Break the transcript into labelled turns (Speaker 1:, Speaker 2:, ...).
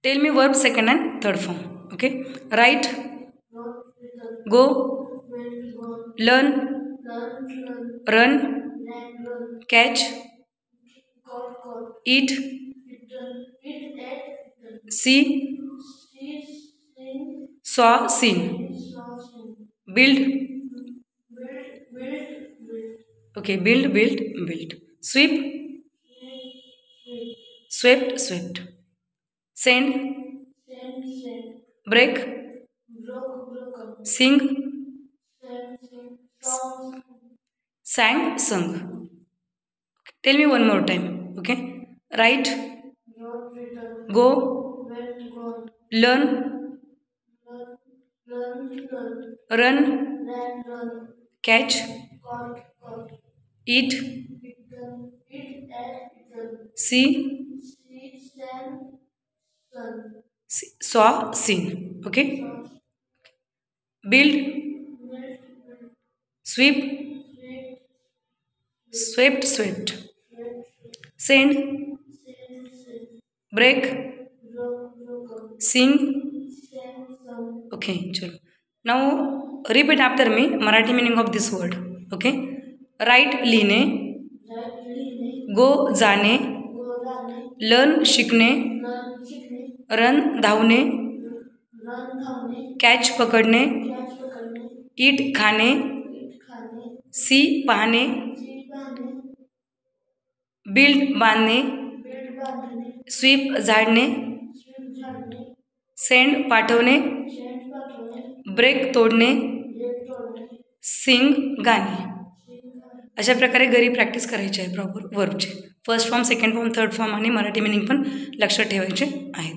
Speaker 1: Tail me verb second and third form. Okay. Write, go, learn, run, catch, eat, see, saw, seen, build, okay, built, built, sweep, swept, swept, send, break, sing, sang, sung. Tell me one more time. Okay. Write, go, learn, run, catch, eat, see, saw, seen. Okay. Build, sweep, swept, swept, send, break, sing. Okay, chalo. Now repeat after me Marathi meaning of this word. Okay. Write, लिहिणे, go, जाणे, learn, शिकणे, run, धावणे, catch, पकडणे, eat, खाणे, see, पाहणे, build, बांधणे, sweep, झाडणे, send, पाठवणे, ब्रेक, तोडणे, सिंग, गाणे. अशा प्रकारे घरी प्रॅक्टिस करायची आहे प्रॉपर वर्बची. First form, second form, third form आणि मराठी मिनिंग पण लक्षात ठेवायचे आहेत.